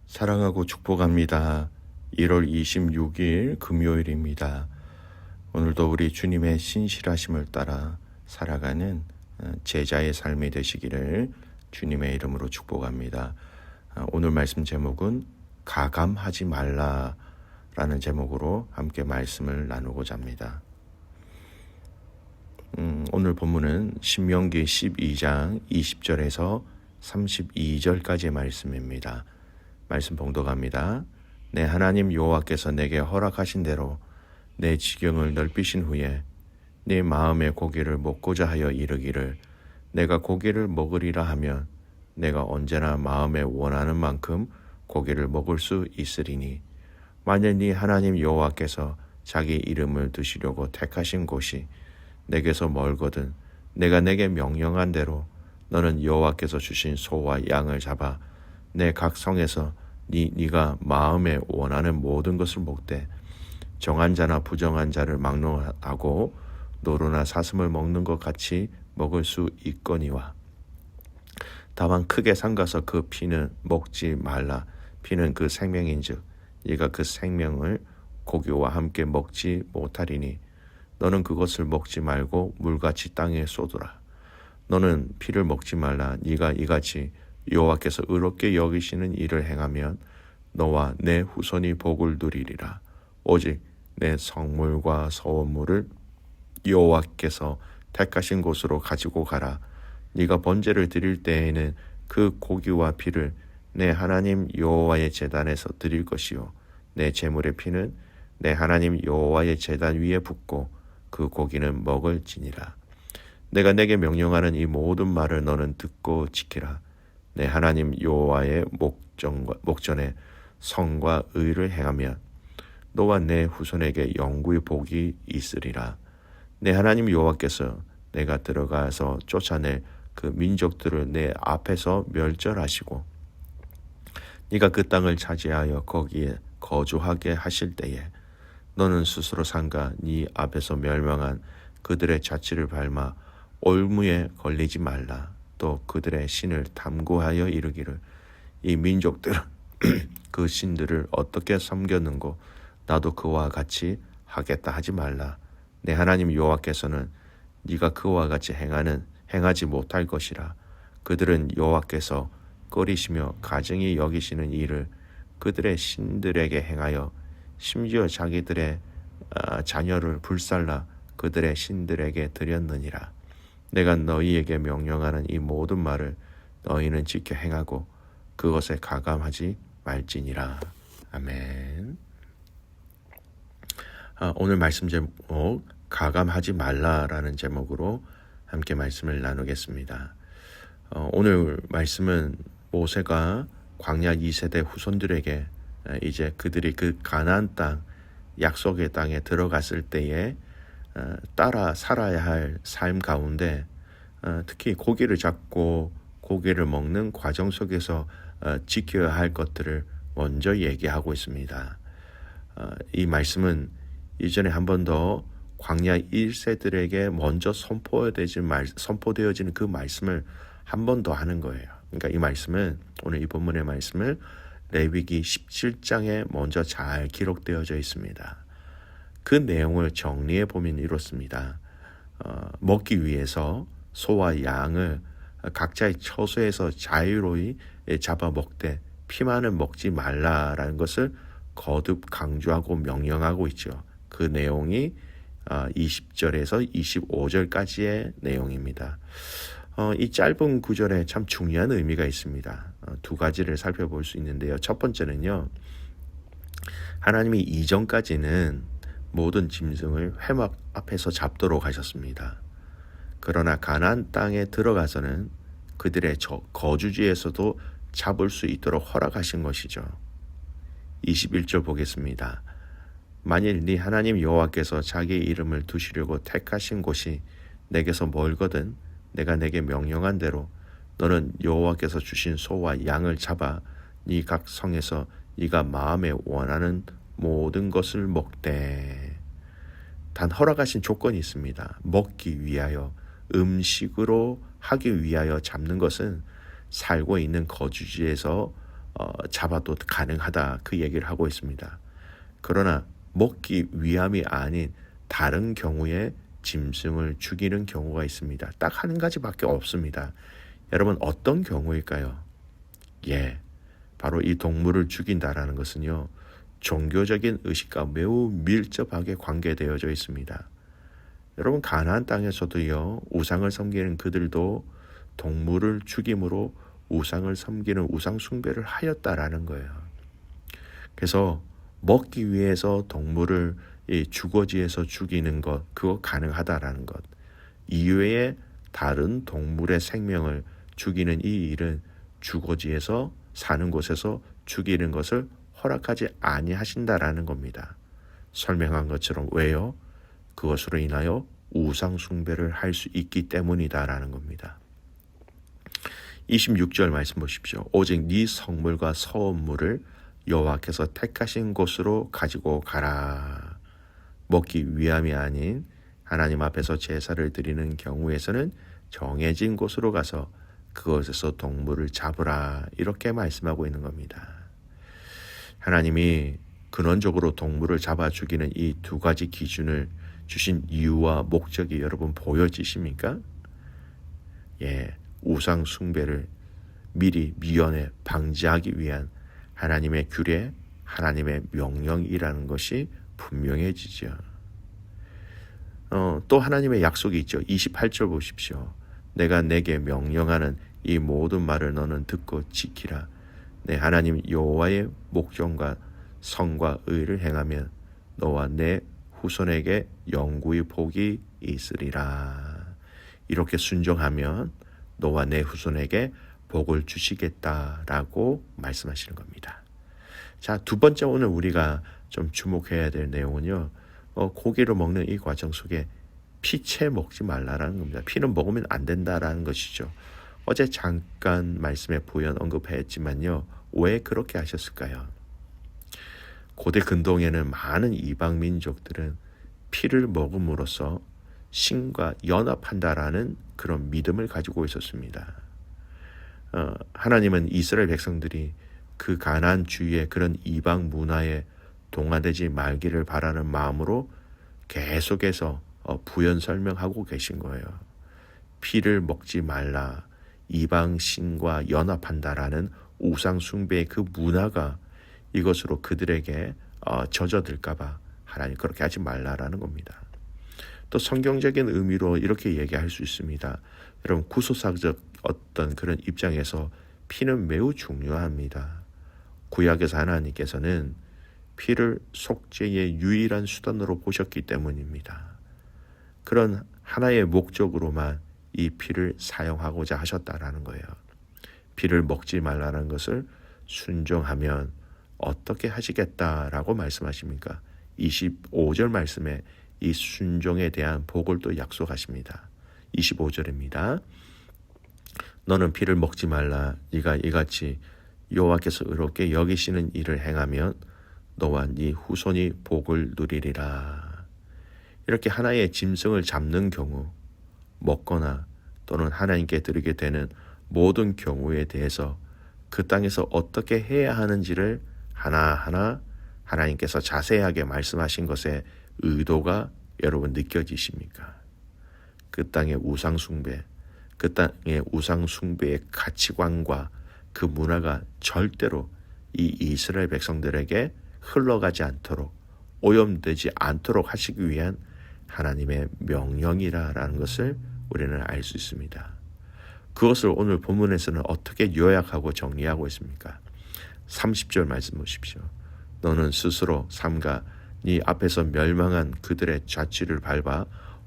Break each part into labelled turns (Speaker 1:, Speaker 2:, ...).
Speaker 1: 사랑하고 축복합니다. 1월 26일 금요일입니다. 오늘도 우리 주님의 신실하심을 따라 살아가는 제자의 삶이 되시기를 주님의 이름으로 축복합니다. 오늘 말씀 제목은 가감하지 말라라는 제목으로 함께 말씀을 나누고자 합니다. 오늘 본문은 신명기 12장 20절에서 32절까지의 말씀입니다. 말씀 봉독합니다. 내 하나님 여호와께서 내게 허락하신 대로 내 지경을 넓히신 후에 네 마음의 고기를 먹고자 하여 이르기를 내가 고기를 먹으리라 하면 내가 언제나 마음에 원하는 만큼 고기를 먹을 수 있으리니 만일 네 하나님 여호와께서 자기 이름을 두시려고 택하신 곳이 내게서 멀거든 내가 내게 명령한 대로 너는 여호와께서 주신 소와 양을 잡아 내 각 성에서 네가 마음에 원하는 모든 것을 먹되 정한 자나 부정한 자를 막론하고 노루나 사슴을 먹는 것 같이 먹을 수 있거니와 다만 크게 삼가서 그 피는 먹지 말라. 피는 그 생명인즉 네가 그 생명을 고기와 함께 먹지 못하리니 너는 그것을 먹지 말고 물같이 땅에 쏟으라. 너는 피를 먹지 말라. 네가 이같이 여호와께서 의롭게 여기시는 일을 행하면 너와 내 후손이 복을 누리리라. 오직 내 성물과 서원물을 여호와께서 택하신 곳으로 가지고 가라. 네가 번제를 드릴 때에는 그 고기와 피를 내 하나님 여호와의 제단에서 드릴 것이요 내 제물의 피는 내 하나님 여호와의 제단 위에 붓고 그 고기는 먹을지니라. 내가 내게 명령하는 이 모든 말을 너는 듣고 지키라. 내 하나님 여호와의 목전에 성과 의를 행하면 너와 내 후손에게 영구의 복이 있으리라. 내 하나님 여호와께서 내가 들어가서 쫓아낼 그 민족들을 내 앞에서 멸절하시고 네가 그 땅을 차지하여 거기에 거주하게 하실 때에 너는 스스로 삼가 네 앞에서 멸망한 그들의 자취를 밟아 올무에 걸리지 말라. 또 그들의 신을 탐구하여 이르기를 이 민족들은 그 신들을 어떻게 섬겼는고 나도 그와 같이 하겠다 하지 말라. 내 하나님 여호와께서는 네가 그와 같이 행하지 못할 것이라. 그들은 여호와께서 꺼리시며 가증히 여기시는 일을 그들의 신들에게 행하여 심지어 자기들의 자녀를 불살라 그들의 신들에게 드렸느니라. 내가 너희에게 명령하는 이 모든 말을 너희는 지켜 행하고 그것에 가감하지 말지니라. 아멘. 오늘 말씀 제목 가감하지 말라라는 제목으로 함께 말씀을 나누겠습니다. 오늘 말씀은 모세가 광야 2세대 후손들에게 이제 그들이 그 가나안 땅 약속의 땅에 들어갔을 때에 따라 살아야 할 삶 가운데 특히 고기를 잡고 고기를 먹는 과정 속에서 지켜야 할 것들을 먼저 얘기하고 있습니다. 이 말씀은 이전에 한 번 더 광야 1세들에게 먼저 선포되어지는 그 말씀을 한 번 더 하는 거예요. 그러니까 이 말씀은 오늘 이 본문의 말씀을 레위기 17장에 먼저 잘 기록되어져 있습니다. 그 내용을 정리해 보면 이렇습니다. 먹기 위해서 소와 양을 각자의 처소에서 자유로이 잡아 먹되 피만은 먹지 말라라는 것을 거듭 강조하고 명령하고 있죠. 그 내용이 20절에서 25절까지의 내용입니다. 이 짧은 구절에 참 중요한 의미가 있습니다. 두 가지를 살펴볼 수 있는데요. 첫 번째는요. 하나님이 이전까지는 모든 짐승을 회막 앞에서 잡도록 하셨습니다. 그러나 가나안 땅에 들어가서는 그들의 거주지에서도 잡을 수 있도록 허락하신 것이죠. 21절 보겠습니다. 만일 네 하나님 여호와께서 자기 이름을 두시려고 택하신 곳이 내게서 멀거든 내가 내게 명령한 대로 너는 여호와께서 주신 소와 양을 잡아 네 각 성에서 네가 마음에 원하는 모든 것을 먹되 단 허락하신 조건이 있습니다. 먹기 위하여 음식으로 하기 위하여 잡는 것은 살고 있는 거주지에서 잡아도 가능하다 그 얘기를 하고 있습니다. 그러나 먹기 위함이 아닌 다른 경우에 짐승을 죽이는 경우가 있습니다. 딱 한 가지밖에 없습니다. 여러분 어떤 경우일까요? 바로 이 동물을 죽인다라는 것은요, 종교적인 의식과 매우 밀접하게 관계되어져 있습니다. 여러분 가나안 땅에서도요, 우상을 섬기는 그들도 동물을 죽임으로 우상을 섬기는 우상 숭배를 하였다라는 거예요. 그래서 먹기 위해서 동물을 이 주거지에서 죽이는 것, 그거 가능하다라는 것. 이외에 다른 동물의 생명을 죽이는 이 일은 주거지에서 사는 곳에서 죽이는 것을 허락하지 아니하신다라는 겁니다. 설명한 것처럼 왜요? 그것으로 인하여 우상 숭배를 할 수 있기 때문이다라는 겁니다. 26절 말씀 보십시오. 오직 네 성물과 서원물을 여호와께서 택하신 곳으로 가지고 가라. 먹기 위함이 아닌 하나님 앞에서 제사를 드리는 경우에서는 정해진 곳으로 가서 그곳에서 동물을 잡으라, 이렇게 말씀하고 있는 겁니다. 하나님이 근원적으로 동물을 잡아 죽이는 이 두 가지 기준을 주신 이유와 목적이 여러분 보여지십니까? 우상 숭배를 미리 미연에 방지하기 위한 하나님의 규례, 하나님의 명령이라는 것이 분명해지죠. 또 하나님의 약속이 있죠. 28절 보십시오. 내가 내게 명령하는 이 모든 말을 너는 듣고 지키라. 내 하나님 여호와의 목전과 성과 의를 행하면 너와 내 후손에게 영구의 복이 있으리라. 이렇게 순종하면 너와 내 후손에게 복을 주시겠다라고 말씀하시는 겁니다. 자, 두 번째 오늘 우리가 좀 주목해야 될 내용은요, 고기를 먹는 이 과정 속에 피채 먹지 말라라는 겁니다. 피는 먹으면 안 된다라는 것이죠. 어제 잠깐 말씀에 부연 언급했지만요, 왜 그렇게 하셨을까요? 고대 근동에는 많은 이방 민족들은 피를 먹음으로써 신과 연합한다라는 그런 믿음을 가지고 있었습니다. 하나님은 이스라엘 백성들이 그 가나안 주위의 그런 이방 문화에 동화되지 말기를 바라는 마음으로 계속해서 부연 설명하고 계신 거예요. 피를 먹지 말라, 이방 신과 연합한다라는 우상 숭배의 그 문화가 이것으로 그들에게 젖어들까봐 하나님 그렇게 하지 말라라는 겁니다. 또 성경적인 의미로 이렇게 얘기할 수 있습니다. 여러분 구속사적 어떤 그런 입장에서 피는 매우 중요합니다. 구약에서 하나님께서는 피를 속죄의 유일한 수단으로 보셨기 때문입니다. 그런 하나의 목적으로만 이 피를 사용하고자 하셨다라는 거예요. 피를 먹지 말라는 것을 순종하면 어떻게 하시겠다라고 말씀하십니까? 25절 말씀에 이 순종에 대한 복을 또 약속하십니다. 25절입니다. 너는 피를 먹지 말라. 네가 이같이 여호와께서 의롭게 여기시는 일을 행하면 너와 네 후손이 복을 누리리라. 이렇게 하나의 짐승을 잡는 경우, 먹거나 또는 하나님께 드리게 되는 모든 경우에 대해서 그 땅에서 어떻게 해야 하는지를 하나하나 하나님께서 자세하게 말씀하신 것의 의도가 여러분 느껴지십니까? 그 땅의 우상숭배, 그 땅의 우상숭배의 가치관과 그 문화가 절대로 이 이스라엘 백성들에게 흘러가지 않도록, 오염되지 않도록 하시기 위한 하나님의 명령이라는 것을 우리는 알 수 있습니다. 그것을 오늘 본문에서는 어떻게 요약하고 정리하고 있습니까? 30절 말씀 보십시오. 너는 스스로 삼가 네 앞에서 멸망한 그들의 자취를 밟아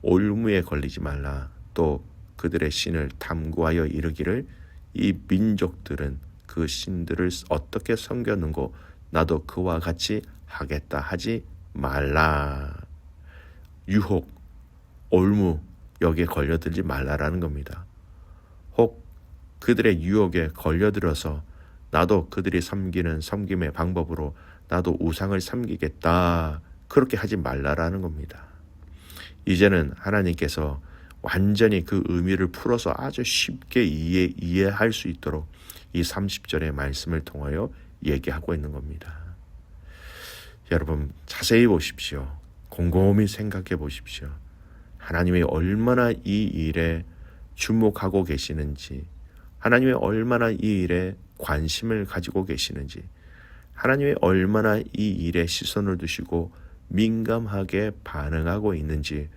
Speaker 1: 올무에 걸리지 말라. 또 그들의 신을 탐구하여 이르기를 이 민족들은 그 신들을 어떻게 섬겼는고 나도 그와 같이 하겠다 하지 말라. 유혹, 올무, 여기에 걸려들지 말라라는 겁니다. 혹 그들의 유혹에 걸려들어서 나도 그들이 섬기는 섬김의 방법으로 나도 우상을 섬기겠다, 그렇게 하지 말라라는 겁니다. 이제는 하나님께서 완전히 그 의미를 풀어서 아주 쉽게 이해할 수 있도록 이 30절의 말씀을 통하여 얘기하고 있는 겁니다. 여러분 자세히 보십시오. 곰곰이 생각해 보십시오. 하나님이 얼마나 이 일에 주목하고 계시는지, 하나님이 얼마나 이 일에 관심을 가지고 계시는지, 하나님이 얼마나 이 일에 시선을 두시고 민감하게 반응하고 있는지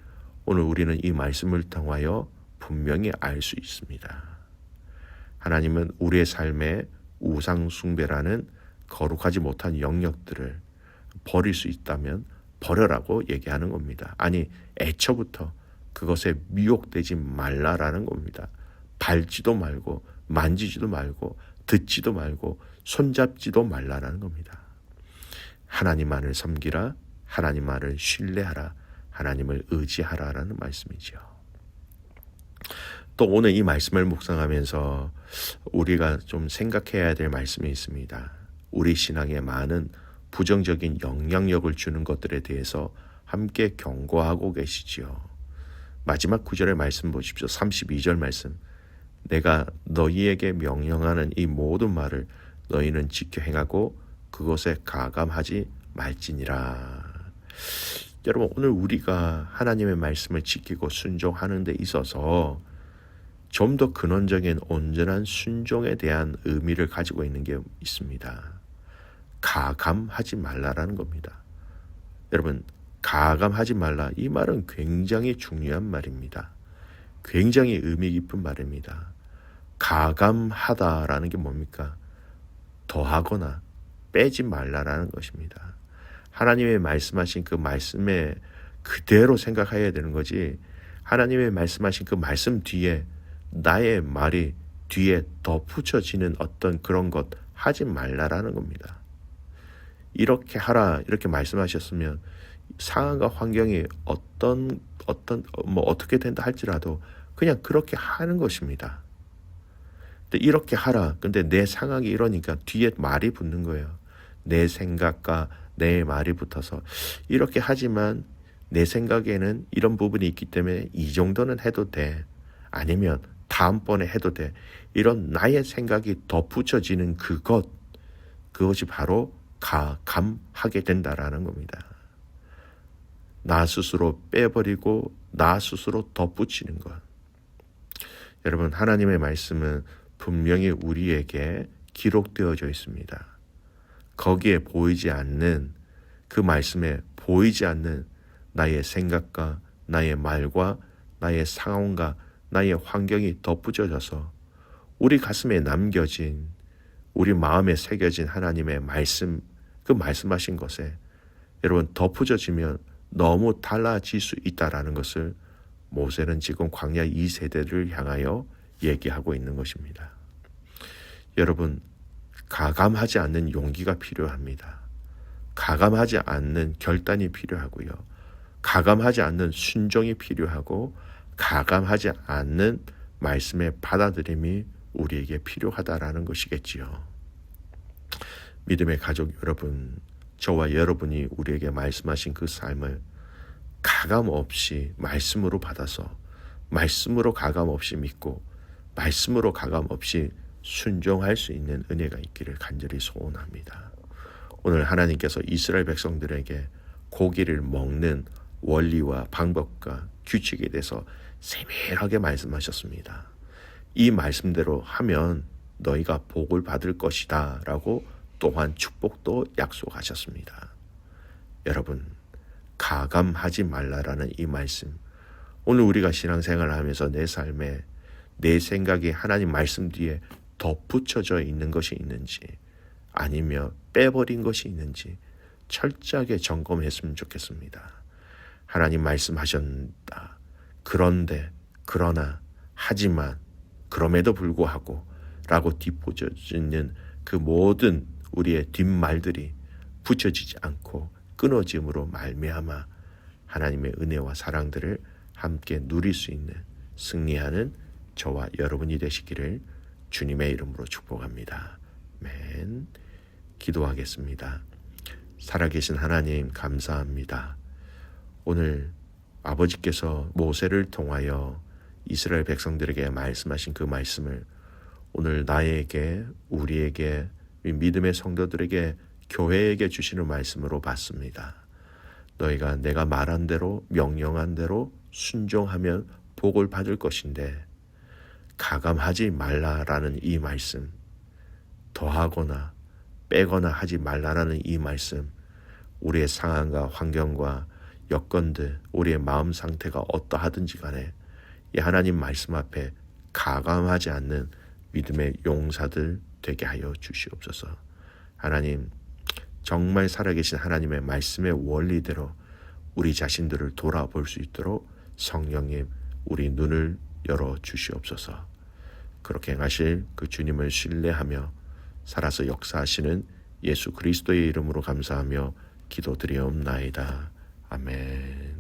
Speaker 1: 오늘 우리는 이 말씀을 통하여 분명히 알 수 있습니다. 하나님은 우리의 삶에 우상 숭배라는 거룩하지 못한 영역들을 버릴 수 있다면 버려라고 얘기하는 겁니다. 아니, 애초부터 그것에 미혹되지 말라라는 겁니다. 밟지도 말고 만지지도 말고 듣지도 말고 손잡지도 말라라는 겁니다. 하나님만을 섬기라, 하나님만을 신뢰하라, 하나님을 의지하라라는 말씀이죠. 또 오늘 이 말씀을 묵상하면서 우리가 좀 생각해야 될 말씀이 있습니다. 우리 신앙에 많은 부정적인 영향력을 주는 것들에 대해서 함께 경고하고 계시지요. 마지막 9절의 말씀 보십시오. 32절 말씀. 내가 너희에게 명령하는 이 모든 말을 너희는 지켜 행하고 그것에 가감하지 말지니라. 여러분 오늘 우리가 하나님의 말씀을 지키고 순종하는 데 있어서 좀 더 근원적인 온전한 순종에 대한 의미를 가지고 있는 게 있습니다. 가감하지 말라라는 겁니다. 여러분 가감하지 말라, 이 말은 굉장히 중요한 말입니다. 굉장히 의미 깊은 말입니다. 가감하다라는 게 뭡니까? 더하거나 빼지 말라라는 것입니다. 하나님의 말씀하신 그 말씀에 그대로 생각해야 되는 거지, 하나님의 말씀하신 그 말씀 뒤에 나의 말이 뒤에 덧붙여지는 어떤 그런 것 하지 말라라는 겁니다. 이렇게 하라 이렇게 말씀하셨으면 상황과 환경이 어떻게 된다 할지라도 그냥 그렇게 하는 것입니다. 근데 이렇게 하라, 근데 내 상황이 이러니까 뒤에 말이 붙는 거예요. 내 생각과 내 말이 붙어서 이렇게 하지만 내 생각에는 이런 부분이 있기 때문에 이 정도는 해도 돼, 아니면 다음번에 해도 돼, 이런 나의 생각이 덧붙여지는 그것이 바로 가감하게 된다라는 겁니다. 나 스스로 빼버리고 나 스스로 덧붙이는 것. 여러분 하나님의 말씀은 분명히 우리에게 기록되어져 있습니다. 거기에 보이지 않는, 그 말씀에 보이지 않는 나의 생각과 나의 말과 나의 상황과 나의 환경이 덧붙여져서 우리 가슴에 남겨진, 우리 마음에 새겨진 하나님의 말씀, 그 말씀하신 것에 여러분 덧붙여지면 너무 달라질 수 있다라는 것을 모세는 지금 광야 2세대를 향하여 얘기하고 있는 것입니다. 여러분 가감하지 않는 용기가 필요합니다. 가감하지 않는 결단이 필요하고요. 가감하지 않는 순종이 필요하고 가감하지 않는 말씀의 받아들임이 우리에게 필요하다라는 것이겠지요. 믿음의 가족 여러분, 저와 여러분이 우리에게 말씀하신 그 삶을 가감 없이 말씀으로 받아서 말씀으로 가감 없이 믿고 말씀으로 가감 없이 순종할 수 있는 은혜가 있기를 간절히 소원합니다. 오늘 하나님께서 이스라엘 백성들에게 고기를 먹는 원리와 방법과 규칙에 대해서 세밀하게 말씀하셨습니다. 이 말씀대로 하면 너희가 복을 받을 것이다 라고 또한 축복도 약속하셨습니다. 여러분 가감하지 말라라는 이 말씀, 오늘 우리가 신앙생활을 하면서 내 삶에 내 생각이 하나님 말씀 뒤에 덧붙여져 있는 것이 있는지 아니면 빼버린 것이 있는지 철저하게 점검했으면 좋겠습니다. 하나님 말씀하셨다. 그런데, 그러나, 하지만, 그럼에도 불구하고 라고 뒷붙여지는 그 모든 우리의 뒷말들이 붙여지지 않고 끊어짐으로 말미암아 하나님의 은혜와 사랑들을 함께 누릴 수 있는 승리하는 저와 여러분이 되시기를 주님의 이름으로 축복합니다. 아멘. 기도하겠습니다. 살아계신 하나님 감사합니다. 오늘 아버지께서 모세를 통하여 이스라엘 백성들에게 말씀하신 그 말씀을 오늘 나에게, 우리에게, 믿음의 성도들에게, 교회에게 주시는 말씀으로 봤습니다. 너희가 내가 말한 대로, 명령한 대로 순종하면 복을 받을 것인데 가감하지 말라라는 이 말씀, 더하거나 빼거나 하지 말라라는 이 말씀, 우리의 상황과 환경과 여건들, 우리의 마음 상태가 어떠하든지 간에 이 하나님 말씀 앞에 가감하지 않는 믿음의 용사들 되게 하여 주시옵소서. 하나님, 정말 살아계신 하나님의 말씀의 원리대로 우리 자신들을 돌아볼 수 있도록 성령님, 우리 눈을 열어 주시옵소서. 그렇게 행하실 그 주님을 신뢰하며 살아서 역사하시는 예수 그리스도의 이름으로 감사하며 기도드리옵나이다. 아멘.